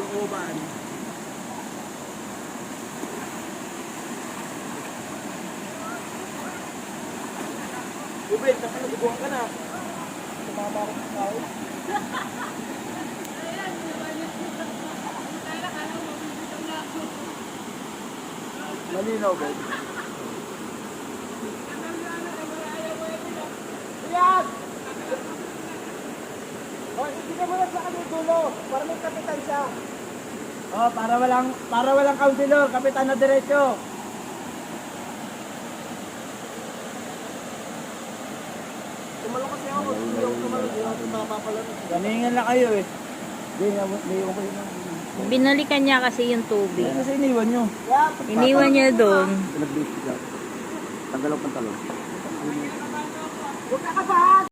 Kalooban. Ubay, nakalagbuhan ka na. Tumama ako sa tao. Malinaw ba? Yan! Oh, hindi ka muna sa kanyang dulo para may kapitan siya. Oh, para walang counselor, kapitan na diretso. Tumalo kasi ako, hindi ako tumalo, hindi ako tumapapala. Ganingan na kayo eh. Hindi ako kayo na. Binalikan niya kasi yung tubig. Kasi iniwan nyo. Iniwan niya doon. Nag-basic lang. Tanggal ang pantalon. Huwag ka kabahag!